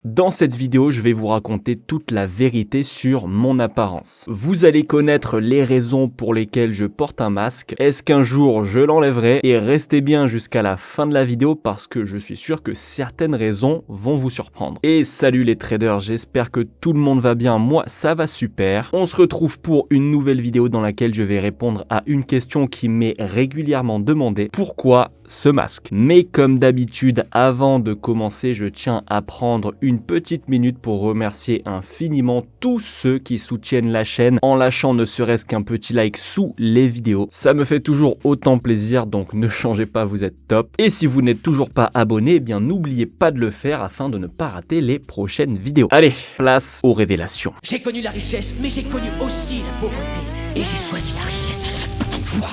Dans cette vidéo, je vais vous raconter toute la vérité sur mon apparence. Vous allez connaître les raisons pour lesquelles je porte un masque. Est-ce qu'un jour je l'enlèverai? Et restez bien jusqu'à la fin de la vidéo parce que je suis sûr que certaines raisons vont vous surprendre. Et salut les traders, j'espère que tout le monde va bien. Moi, ça va super. On se retrouve pour une nouvelle vidéo dans laquelle je vais répondre à une question qui m'est régulièrement demandée. Pourquoi ce masque? Mais comme d'habitude, avant de commencer, je tiens à prendre une petite minute pour remercier infiniment tous ceux qui soutiennent la chaîne en lâchant ne serait-ce qu'un petit like sous les vidéos. Ça me fait toujours autant plaisir, donc ne changez pas, vous êtes top. Et si vous n'êtes toujours pas abonné, eh bien n'oubliez pas de le faire afin de ne pas rater les prochaines vidéos. Allez, place aux révélations. J'ai connu la richesse, mais j'ai connu aussi la pauvreté. Et j'ai choisi la richesse à chaque putain de fois.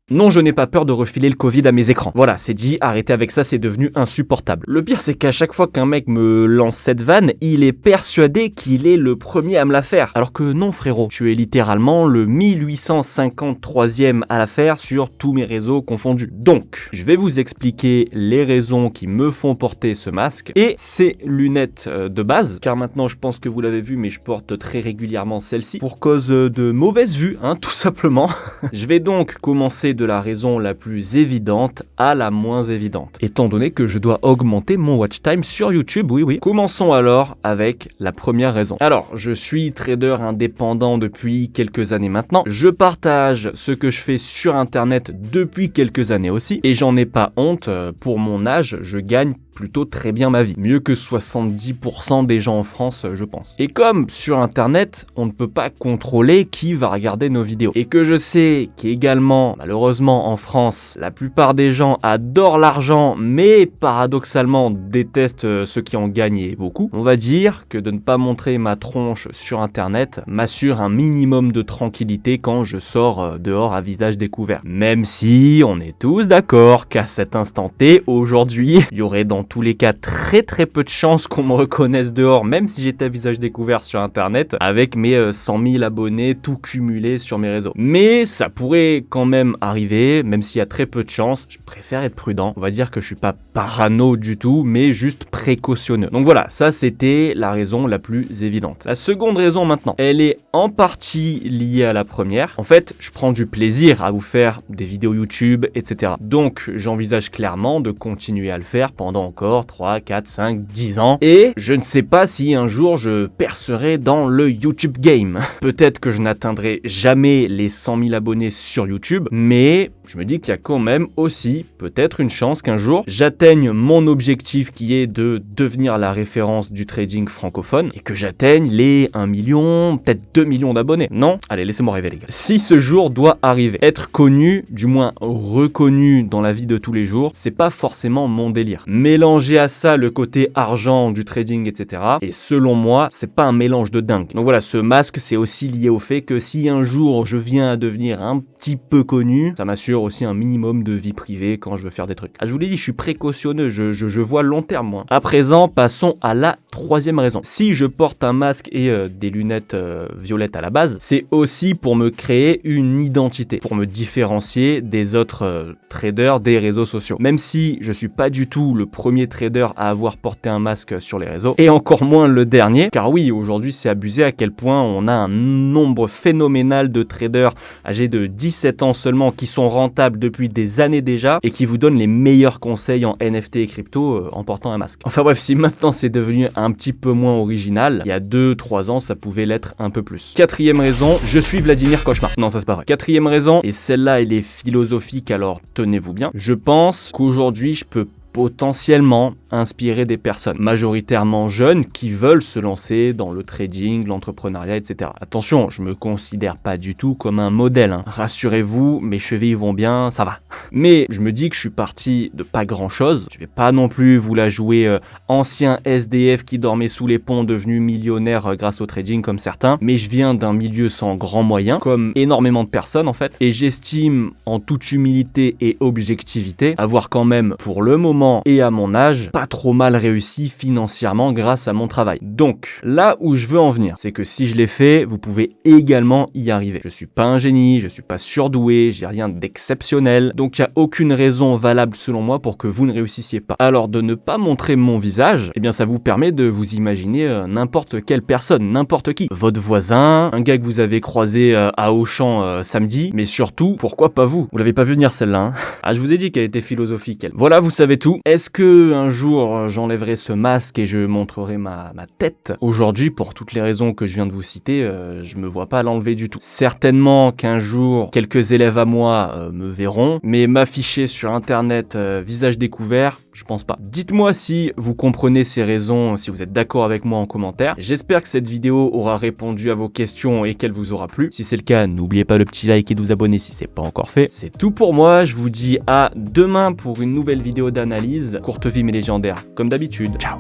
Non, je n'ai pas peur de refiler le Covid à mes écrans. Voilà, c'est dit, arrêtez avec ça, c'est devenu insupportable. Le pire, c'est qu'à chaque fois qu'un mec me lance cette vanne, il est persuadé qu'il est le premier à me la faire. Alors que non, frérot, tu es littéralement le 1853e à la faire sur tous mes réseaux confondus. Donc, je vais vous expliquer les raisons qui me font porter ce masque et ces lunettes de base, car maintenant, je pense que vous l'avez vu, mais je porte très régulièrement celle-ci pour cause de mauvaise vue, tout simplement. Je vais donc commencer de la raison la plus évidente à la moins évidente, étant donné que je dois augmenter mon watch time sur YouTube, oui. Commençons alors avec la première raison. Alors, je suis trader indépendant depuis quelques années maintenant. Je partage ce que je fais sur Internet depuis quelques années aussi, et j'en ai pas honte, pour mon âge, je gagne plutôt très bien ma vie. Mieux que 70% des gens en France, je pense. Et comme sur Internet, on ne peut pas contrôler qui va regarder nos vidéos. Et que je sais qu'également, malheureusement en France, la plupart des gens adorent l'argent, mais paradoxalement détestent ceux qui en gagnent beaucoup. On va dire que de ne pas montrer ma tronche sur Internet m'assure un minimum de tranquillité quand je sors dehors à visage découvert. Même si on est tous d'accord qu'à cet instant T, aujourd'hui, il y aurait dans tous les cas très peu de chances qu'on me reconnaisse dehors, même si j'étais à visage découvert sur Internet, avec mes 100 000 abonnés tout cumulés sur mes réseaux. Mais ça pourrait quand même arriver, même s'il y a très peu de chances, je préfère être prudent. On va dire que je suis pas parano du tout, mais juste précautionneux. Donc voilà, ça c'était la raison la plus évidente. La seconde raison maintenant, elle est en partie liée à la première. En fait, je prends du plaisir à vous faire des vidéos YouTube, etc. Donc j'envisage clairement de continuer à le faire pendant encore 3, 4, 5, 10 ans. Et je ne sais pas si un jour je percerai dans le YouTube game. Peut-être que je n'atteindrai jamais les 100 000 abonnés sur YouTube, mais je me dis qu'il y a quand même aussi peut-être une chance qu'un jour j'atteigne mon objectif qui est de devenir la référence du trading francophone et que j'atteigne les 1 million, peut-être 2 millions d'abonnés. Non? Allez, laissez-moi rêver les gars. Si ce jour doit arriver, être connu, du moins reconnu dans la vie de tous les jours, c'est pas forcément mon délire. Mélanger à ça le côté argent du trading, etc. Et selon moi, c'est pas un mélange de dingue. Donc voilà, ce masque, c'est aussi lié au fait que si un jour je viens à devenir un petit peu connu, ça m'assure aussi un minimum de vie privée quand je veux faire des trucs. Je vous l'ai dit, je suis précautionneux, je vois long terme moi. À présent, passons à la troisième raison. Si je porte un masque et des lunettes violettes à la base, c'est aussi pour me créer une identité, pour me différencier des autres traders des réseaux sociaux. Même si je suis pas du tout le premier trader à avoir porté un masque sur les réseaux, et encore moins le dernier, car oui, aujourd'hui c'est abusé à quel point on a un nombre phénoménal de traders âgés de 17 ans seulement qui sont rentables depuis des années déjà et qui vous donnent les meilleurs conseils en NFT et crypto en portant un masque. Enfin bref, si maintenant c'est devenu un petit peu moins original, il y a 2-3 ans ça pouvait l'être un peu plus. Quatrième raison, je suis Vladimir Cauchemar. Non, ça c'est pas vrai. Quatrième raison, et celle-là elle est philosophique, alors tenez-vous bien, je pense qu'aujourd'hui je peux potentiellement inspirer des personnes majoritairement jeunes qui veulent se lancer dans le trading, l'entrepreneuriat, etc. Attention, je me considère pas du tout comme un modèle. Rassurez-vous, mes chevilles vont bien, ça va. Mais je me dis que je suis parti de pas grand-chose. Je vais pas non plus vous la jouer ancien SDF qui dormait sous les ponts devenu millionnaire grâce au trading comme certains. Mais je viens d'un milieu sans grands moyens, comme énormément de personnes en fait. Et j'estime en toute humilité et objectivité avoir quand même pour le moment et à mon âge pas trop mal réussi financièrement grâce à mon travail. Donc, là où je veux en venir, c'est que si je l'ai fait, vous pouvez également y arriver. Je suis pas un génie, je suis pas surdoué, j'ai rien d'exceptionnel. Donc Donc il n'y a aucune raison valable selon moi pour que vous ne réussissiez pas. Alors de ne pas montrer mon visage, eh bien ça vous permet de vous imaginer n'importe quelle personne, n'importe qui. Votre voisin, un gars que vous avez croisé à Auchan samedi, mais surtout, pourquoi pas vous? Vous l'avez pas vu venir celle-là, hein? Ah, je vous ai dit qu'elle était philosophique, elle. Voilà, vous savez tout. Est-ce que un jour j'enlèverai ce masque et je montrerai ma tête? Aujourd'hui, pour toutes les raisons que je viens de vous citer, je me vois pas l'enlever du tout. Certainement qu'un jour, quelques élèves à moi me verront, mais m'afficher sur internet visage découvert, je pense pas. Dites-moi si vous comprenez ces raisons, si vous êtes d'accord avec moi en commentaire. J'espère que cette vidéo aura répondu à vos questions et qu'elle vous aura plu. Si c'est le cas, n'oubliez pas le petit like et de vous abonner si c'est pas encore fait. C'est tout pour moi, je vous dis à demain pour une nouvelle vidéo d'analyse. Courte vie mais légendaire, comme d'habitude. Ciao.